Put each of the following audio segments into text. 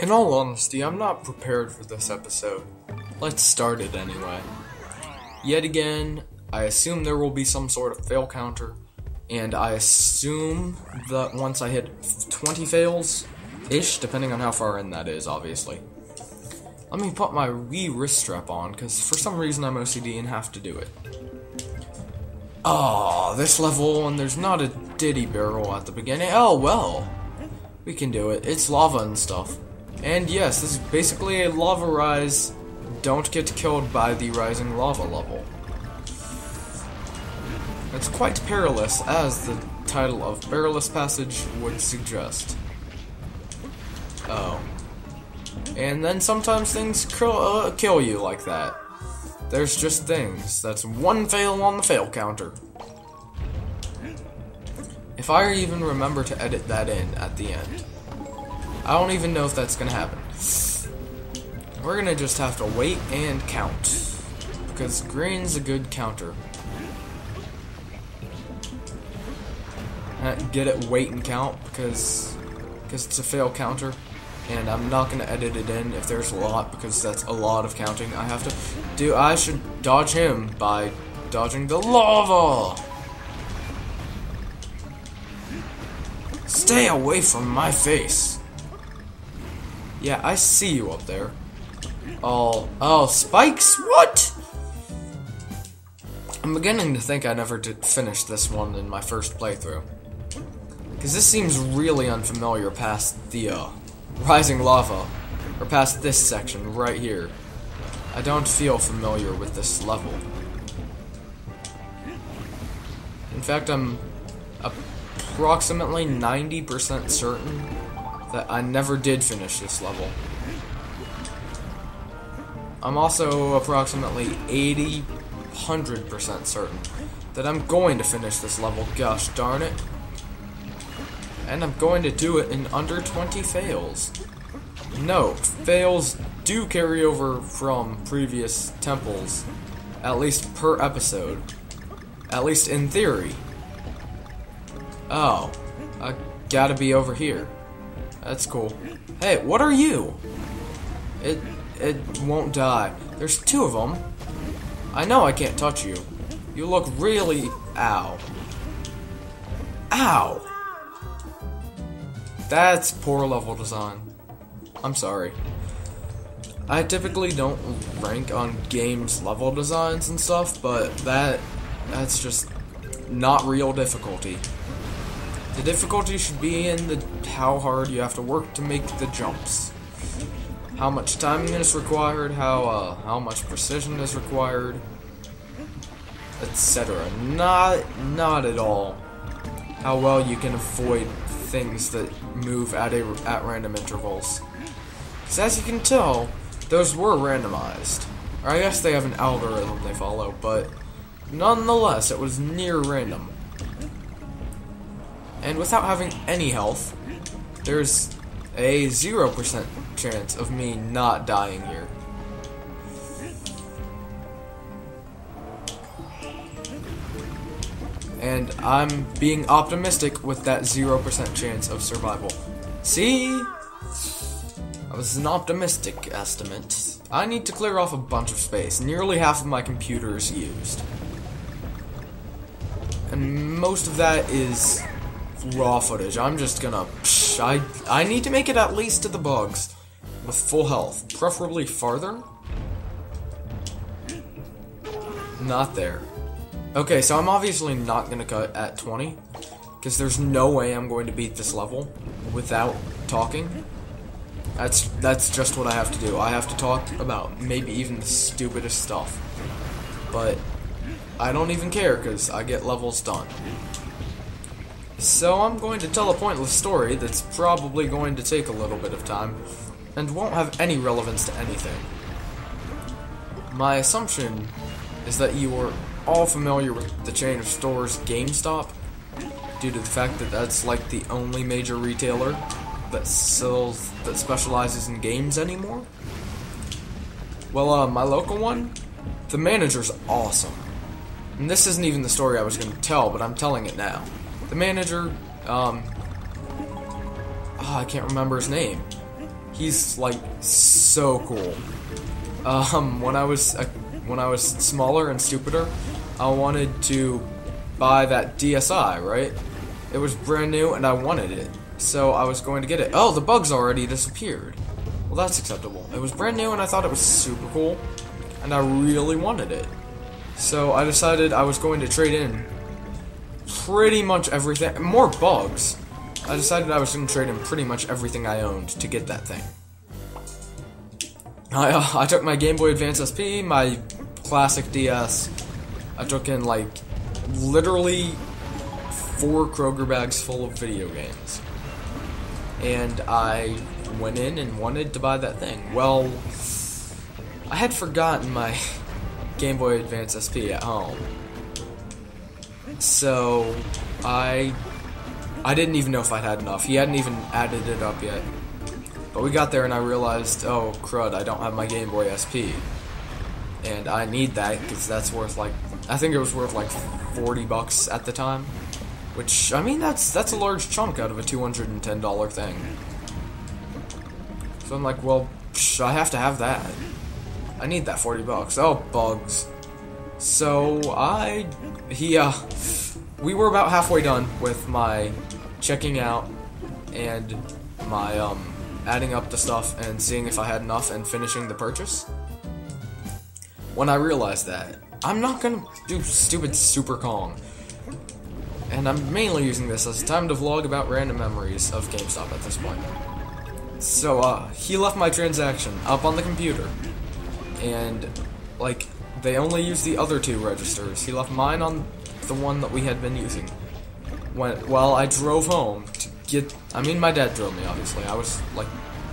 In all honesty, I'm not prepared for this episode. Let's start it anyway. Yet again, I assume there will be some sort of fail counter, and I assume that once I hit 20 fails-ish, depending on how far in that is, obviously. Let me put my wee wrist strap on, because for some reason I'm OCD and have to do it. Oh, this level, and there's not a diddy barrel at the beginning. Oh, well. We can do it. It's lava and stuff. And yes, this is basically a lava rise. Don't get killed by the rising lava level. It's quite perilous, as the title of Perilous Passage would suggest. Oh. And then sometimes things kill you like that. There's just things. That's one fail on the fail counter. If I even remember to edit that in at the end. I don't even know if that's gonna happen. We're gonna just have to wait and count. Because green's a good counter. Get it, wait and count, because it's a fail counter. And I'm not gonna edit it in if there's a lot, because that's a lot of counting I have to do. I should dodge him by dodging the lava! Stay away from my face! Yeah, I see you up there. Oh, spikes? What? I'm beginning to think I never did finish this one in my first playthrough. Because this seems really unfamiliar past the, rising lava, or past this section right here. I don't feel familiar with this level. In fact, I'm approximately 90% certain that I never did finish this level. I'm also approximately 100% certain that I'm going to finish this level, gosh darn it. And I'm going to do it in under 20 fails. Note, fails do carry over from previous temples, at least per episode. At least in theory. Oh, I gotta be over here. That's cool. Hey, what are you? It won't die. There's two of them. I know I can't touch you. You look really... Ow. Ow! That's poor level design. I'm sorry. I typically don't rank on games level designs and stuff, but that's just not real difficulty. The difficulty should be in how hard you have to work to make the jumps. How much timing is required, how much precision is required, etc. Not at all how well you can avoid things that move at random intervals. Because as you can tell, those were randomized. Or I guess they have an algorithm they follow, but nonetheless, it was near random. And without having any health, there's a 0% chance of me not dying here. And I'm being optimistic with that 0% chance of survival. See? That was an optimistic estimate. I need to clear off a bunch of space. Nearly half of my computer is used. And most of that is raw footage. I'm just gonna... I need to make it at least to the bugs with full health. Preferably farther. Not there. Okay, so I'm obviously not gonna cut at 20, because there's no way I'm going to beat this level without talking. That's just what I have to do. I have to talk about maybe even the stupidest stuff. But I don't even care, because I get levels done. So I'm going to tell a pointless story that's probably going to take a little bit of time, and won't have any relevance to anything. My assumption is that you are all familiar with the chain of stores GameStop, due to the fact that that's like the only major retailer that specializes in games anymore. Well, my local one, the manager's awesome. And this isn't even the story I was going to tell, but I'm telling it now. The manager, I can't remember his name. He's like so cool. When I was smaller and stupider, I wanted to buy that DSi, right? It was brand new and I wanted it, so I was going to get it. Oh, the bugs already disappeared. Well, that's acceptable. It was brand new and I thought it was super cool, and I really wanted it. So I decided I was going to trade in pretty much everything. More bugs. I decided I was going to trade in pretty much everything I owned to get that thing. I took my Game Boy Advance SP, my classic DS. I took in like literally 4 Kroger bags full of video games. And I went in and wanted to buy that thing. Well, I had forgotten my Game Boy Advance SP at home. So I didn't even know if I'd had enough. He hadn't even added it up yet. But we got there and I realized, oh crud, I don't have my Game Boy SP. And I need that because that's worth like, I think it was worth like $40 at the time. Which, I mean, that's a large chunk out of a $210 thing. So I'm like, well, I have to have that. I need that $40. Oh, bugs. So we were about halfway done with my checking out and my adding up the stuff and seeing if I had enough and finishing the purchase. When I realized that I'm not gonna do stupid Super Kong, and I'm mainly using this as a time to vlog about random memories of GameStop at this point. So he left my transaction up on the computer, and like they only used the other 2 registers. He left mine on the one that we had been using. Well, I drove home to get. I mean, my dad drove me. Obviously, I was like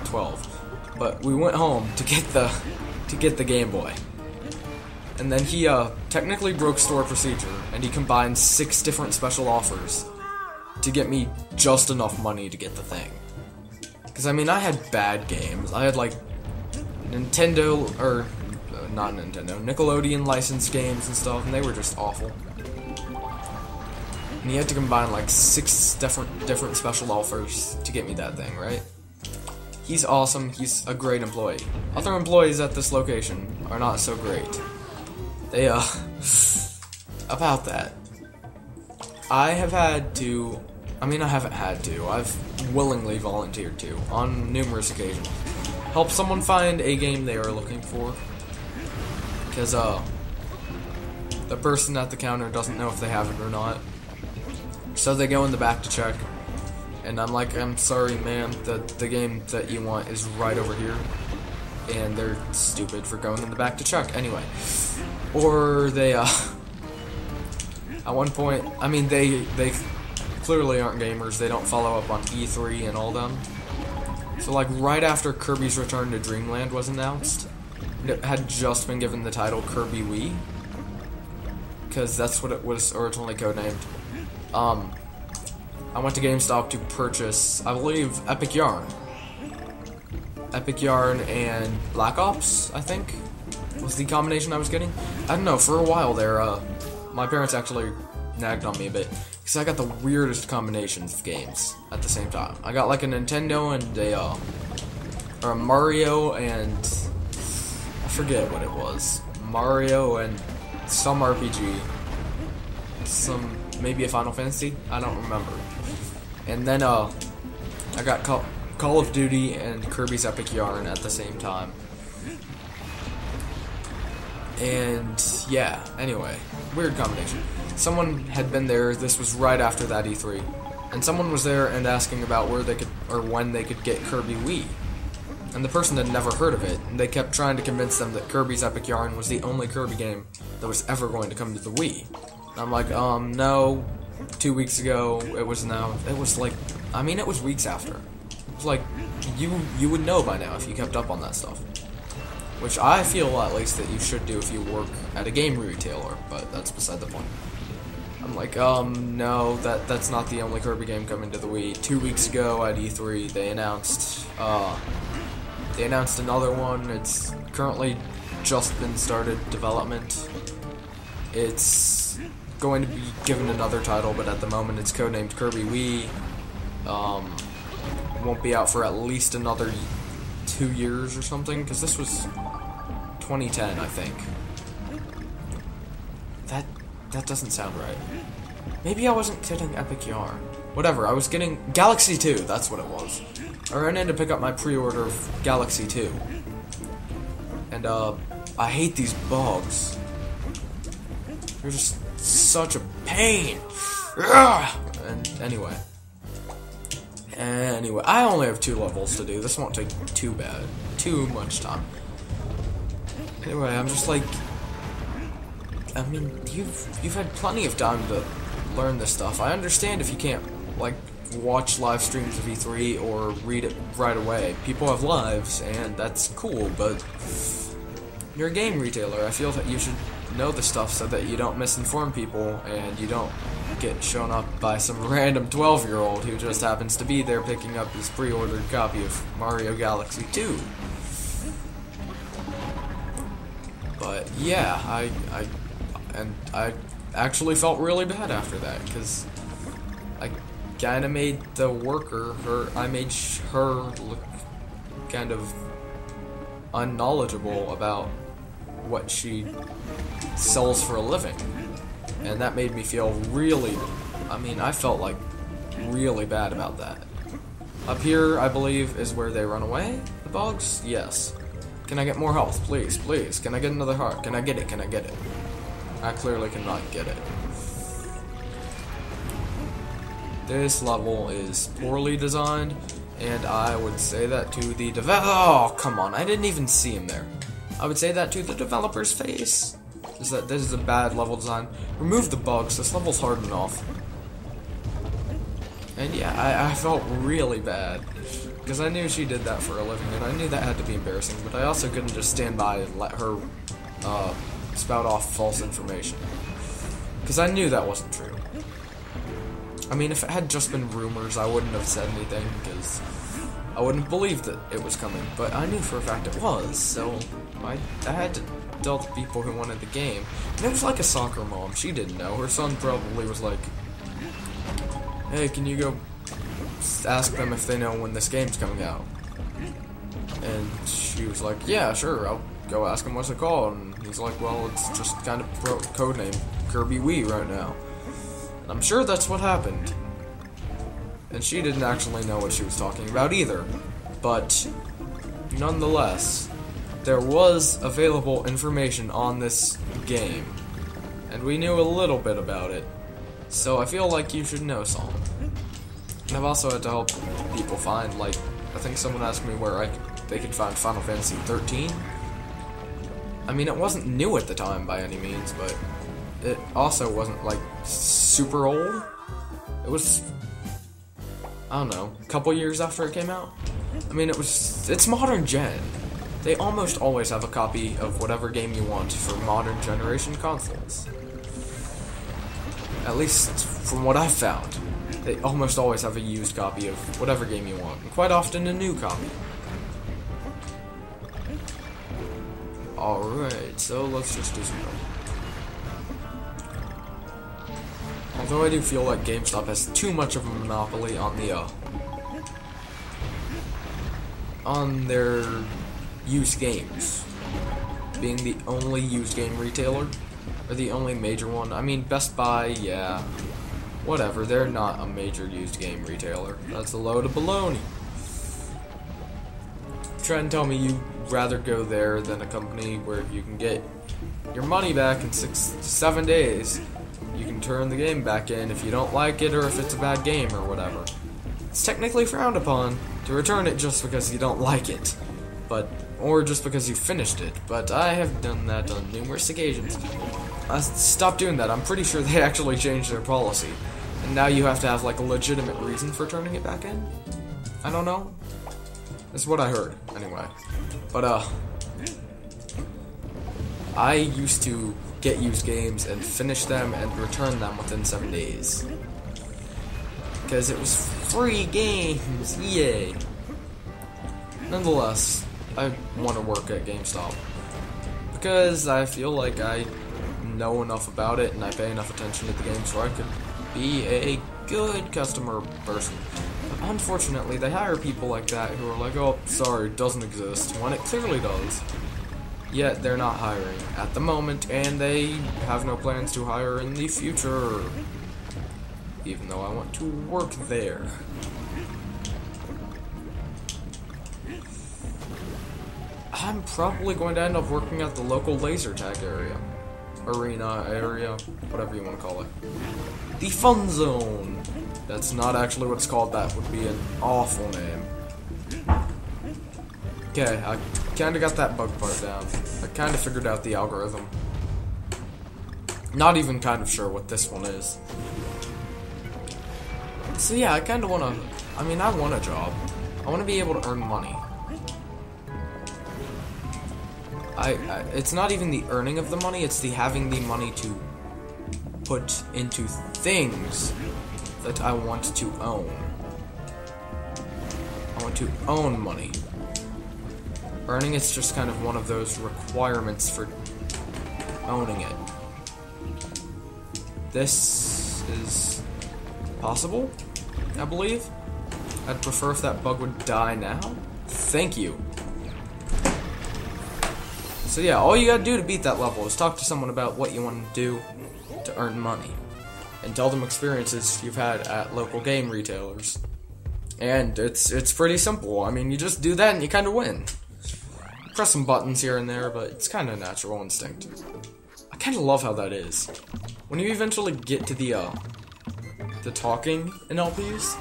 12, but we went home to get the Game Boy. And then he technically broke store procedure, and he combined 6 different special offers to get me just enough money to get the thing. Because I mean, I had bad games. I had like Nintendo, or not Nintendo, Nickelodeon licensed games and stuff, and they were just awful. And he had to combine like 6 different special offers to get me that thing, right? He's awesome. He's a great employee. Other employees at this location are not so great. They, about that. I haven't had to, I've willingly volunteered to, on numerous occasions, help someone find a game they are looking for. Because, the person at the counter doesn't know if they have it or not. So they go in the back to check, and I'm like, I'm sorry ma'am, the game that you want is right over here. And they're stupid for going in the back to check anyway. Or they, at one point, I mean, they clearly aren't gamers. They don't follow up on E3 and all them. So, like, right after Kirby's Return to Dreamland was announced, it had just been given the title Kirby Wii, because that's what it was originally codenamed. I went to GameStop to purchase, I believe, Epic Yarn and Black Ops, I think, was the combination I was getting. I don't know, for a while there, my parents actually nagged on me a bit, because I got the weirdest combinations of games at the same time. I got like a Nintendo and or a Mario and, I forget what it was. Mario and some RPG. Maybe a Final Fantasy? I don't remember. And then, I got Call of Duty and Kirby's Epic Yarn at the same time. And yeah, anyway, weird combination. Someone had been there, this was right after that E3, and someone was there and asking about where they could, or when they could get Kirby Wii. And the person had never heard of it, and they kept trying to convince them that Kirby's Epic Yarn was the only Kirby game that was ever going to come to the Wii. And I'm like, no, 2 weeks ago, it was like, I mean, it was weeks after. It was like, you would know by now if you kept up on that stuff. Which I feel, at least, that you should do if you work at a game retailer, but that's beside the point. I'm like, no, that's not the only Kirby game coming to the Wii. 2 weeks ago at E3, they announced another one. It's currently just been started development. It's going to be given another title, but at the moment it's codenamed Kirby Wii. Won't be out for at least another 2 years or something, because this was 2010, I think. That doesn't sound right. Maybe I wasn't getting Epic Yarn. Whatever, I was getting Galaxy 2, that's what it was. I ran in to pick up my pre-order of Galaxy 2. And, I hate these bugs. They're just such a pain. Ugh! And anyway, I only have 2 levels to do. This won't take too much time. Anyway, I'm just like, I mean, you've had plenty of time to learn this stuff. I understand if you can't, like, watch live streams of E3 or read it right away. People have lives, and that's cool, but you're a game retailer. I feel that you should know the stuff so that you don't misinform people and you don't get shown up by some random 12-year-old who just happens to be there picking up his pre-ordered copy of Mario Galaxy 2. But yeah, I actually felt really bad after that, because I kind of made the worker, I made her look kind of unknowledgeable about what she sells for a living, and that made me feel really, I felt like really bad about that. Up here, I believe, is where they run away, the bugs? Yes. Can I get more health? Please, please. Can I get another heart? Can I get it? Can I get it? I clearly cannot get it. This level is poorly designed, and I would say that to the oh, come on, I didn't even see him there. I would say that to the developer's face. Is that this is a bad level design. Remove the bugs, this level's hard enough. And yeah, I felt really bad, because I knew she did that for a living, and I knew that had to be embarrassing, but I also couldn't just stand by and let her spout off false information, because I knew that wasn't true. I mean, if it had just been rumors, I wouldn't have said anything, because I wouldn't have believed that it was coming, but I knew for a fact it was, so I had to tell the people who wanted the game. And it was like a soccer mom, she didn't know. Her son probably was like, hey, can you go ask them if they know when this game's coming out? And she was like, yeah, sure, I'll go ask him what's it called. And he's like, well, it's just kind of codename Kirby Wii right now. And I'm sure that's what happened. And she didn't actually know what she was talking about either. But nonetheless, there was available information on this game, and we knew a little bit about it. So I feel like you should know some. And I've also had to help people find, like, I think someone asked me where they could find Final Fantasy 13. I mean, it wasn't new at the time by any means, but it also wasn't, like, super old. It was, I don't know, a couple years after it came out. I mean, it's modern gen. They almost always have a copy of whatever game you want for modern generation consoles. At least from what I've found. They almost always have a used copy of whatever game you want, and quite often a new copy. Alright, so let's just do some more. Although I do feel like GameStop has too much of a monopoly on the, on their used games. Being the only used game retailer, or the only major one. I mean, Best Buy, yeah. Whatever, they're not a major used game retailer. That's a load of baloney. Try and tell me you'd rather go there than a company where you can get your money back in 6 to 7 days. You can turn the game back in if you don't like it or if it's a bad game or whatever. It's technically frowned upon to return it just because you don't like it, or just because you finished it, but I have done that on numerous occasions. Stop doing that. I'm pretty sure they actually changed their policy, and now you have to have like a legitimate reason for turning it back in. I don't know. That's what I heard, anyway. But I used to get used games and finish them and return them within 7 days. Because it was free games, yay! Nonetheless, I want to work at GameStop. Because I feel like I know enough about it and I pay enough attention to the game so I could be a good customer person. Unfortunately, they hire people like that who are like, oh, sorry, it doesn't exist, when it clearly does. Yet, they're not hiring at the moment, and they have no plans to hire in the future. Even though I want to work there. I'm probably going to end up working at the local laser tag area. Arena area, whatever you want to call it. The Fun Zone. That's not actually what it's called. That would be an awful name. Okay, I kind of got that bug part down. I kind of figured out the algorithm. Not even kind of sure what this one is. So yeah, I kind of want to... I mean, I want a job. I want to be able to earn money. It's not even the earning of the money, it's the having the money to put into things that I want to own. I want to own money. Earning is just kind of one of those requirements for owning it. This is possible, I believe. I'd prefer if that bug would die now. Thank you. So yeah, all you gotta do to beat that level is talk to someone about what you want to do to earn money. And tell them experiences you've had at local game retailers. And it's pretty simple. I mean, you just do that and you kind of win. Press some buttons here and there, but it's kind of natural instinct. I kind of love how that is. When you eventually get to the talking in LPs,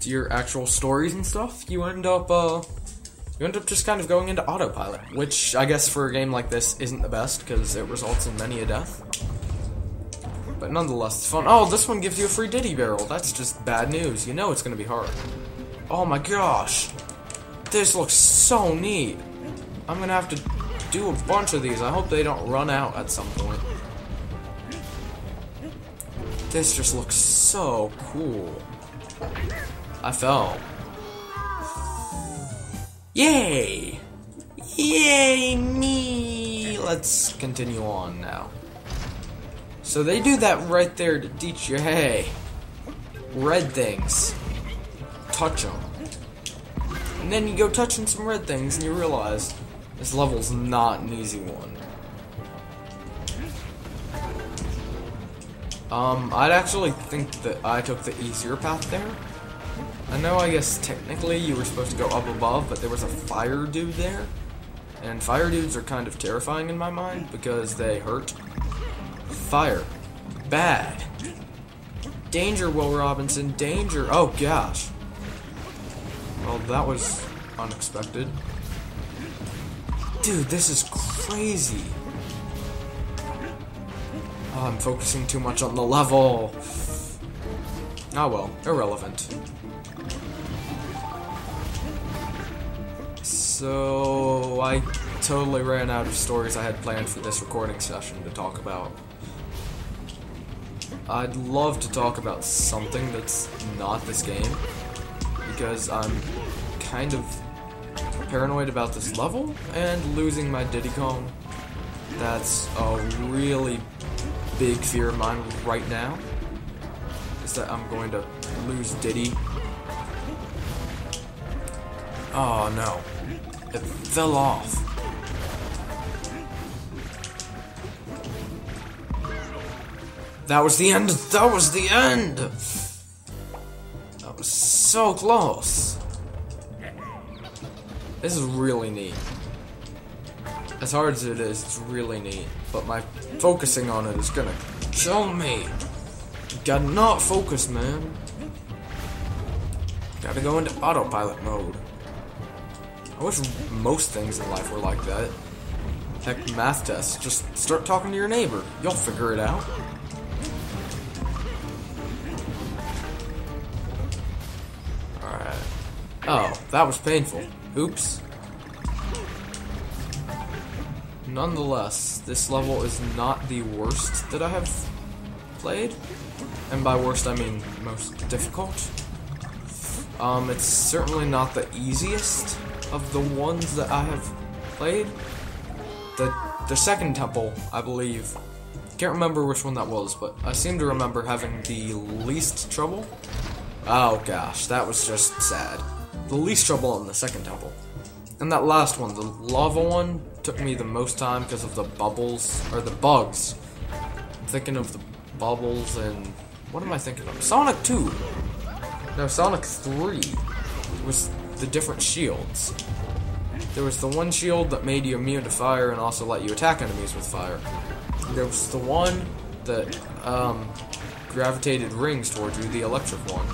to your actual stories and stuff, you end up just kind of going into autopilot, which I guess for a game like this isn't the best, because it results in many a death. But nonetheless, it's fun. Oh, this one gives you a free Diddy barrel. That's just bad news. You know it's going to be hard. Oh my gosh. This looks so neat. I'm going to have to do a bunch of these. I hope they don't run out at some point. This just looks so cool. I fell. Yay! Yay me! Let's continue on now. So they do that right there to teach you, hey, red things, touch them. And then you go touching some red things and you realize this level's not an easy one. I'd actually think that I took the easier path there. I know, I guess, technically you were supposed to go up above, but there was a fire dude there. And fire dudes are kind of terrifying in my mind, because they hurt. Fire. Bad. Danger, Will Robinson. Danger. Oh, gosh. Well, that was unexpected. Dude, this is crazy. Oh, I'm focusing too much on the level. Oh well, irrelevant. So, I totally ran out of stories I had planned for this recording session to talk about. I'd love to talk about something that's not this game, because I'm kind of paranoid about this level and losing my Diddy Kong. That's a really big fear of mine right now, is that I'm going to lose Diddy. Oh no. It fell off. That was the end. That was the end. That was so close. This is really neat. As hard as it is, it's really neat. But my focusing on it is gonna kill me. Gotta not focus, man. Gotta go into autopilot mode. I wish most things in life were like that. Heck, math tests. Just start talking to your neighbor. You'll figure it out. Alright. Oh, that was painful. Oops. Nonetheless, this level is not the worst that I have played. And by worst, I mean most difficult. It's certainly not the easiest of the ones that I have played. The second temple, I believe, can't remember which one that was, but I seem to remember having the least trouble. Oh gosh, that was just sad. The least trouble in the second temple. And that last one, the lava one, took me the most time because of the bubbles, or the bugs. I'm thinking of the bubbles and... what am I thinking of? Sonic 2! No, Sonic 3 was the different shields. There was the one shield that made you immune to fire and also let you attack enemies with fire. There was the one that gravitated rings towards you, the electric one.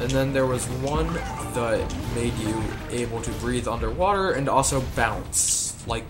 And then there was one that made you able to breathe underwater and also bounce. Like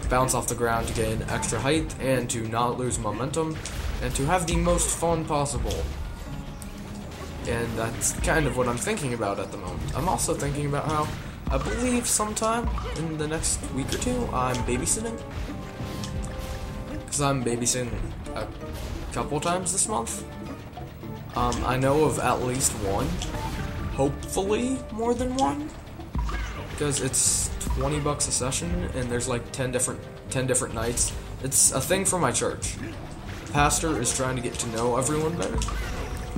bounce off the ground to gain extra height and to not lose momentum and to have the most fun possible. And that's kind of what I'm thinking about at the moment. I'm also thinking about how I believe sometime in the next week or two I'm babysitting. Because I'm babysitting a couple times this month. I know of at least one, hopefully more than one, because it's 20 bucks a session and there's like 10 different nights. It's a thing for my church. The pastor is trying to get to know everyone better,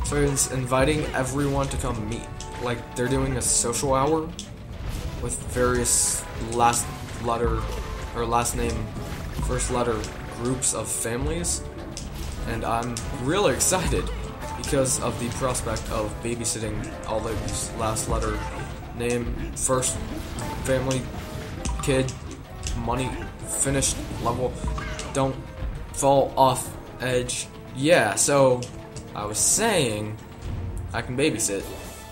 so he's inviting everyone to come meet. Like they're doing a social hour with various last name, first letter groups of families, and I'm really excited. Because of the prospect of babysitting all those last letter name, first family, kid, money, finished level, don't fall off edge. Yeah, so I was saying I can babysit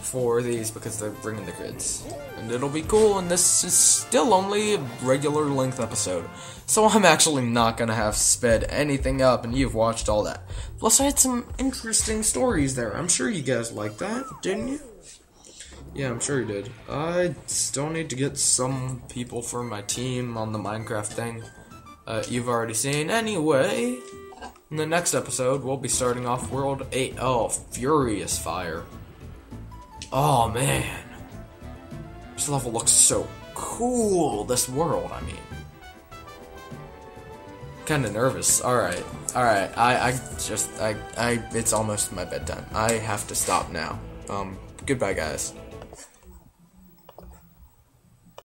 for these because they're bringing the kids. And it'll be cool, and this is still only a regular length episode. So I'm actually not gonna have sped anything up, and you've watched all that. Plus I had some interesting stories there. I'm sure you guys liked that, didn't you? Yeah, I'm sure you did. I still need to get some people for my team on the Minecraft thing. You've already seen. Anyway, in the next episode, we'll be starting off World 8. Oh, Furious Fire. Oh, man. This level looks so cool. This world, I mean. Kinda nervous. Alright. It's almost my bedtime. I have to stop now. Goodbye, guys.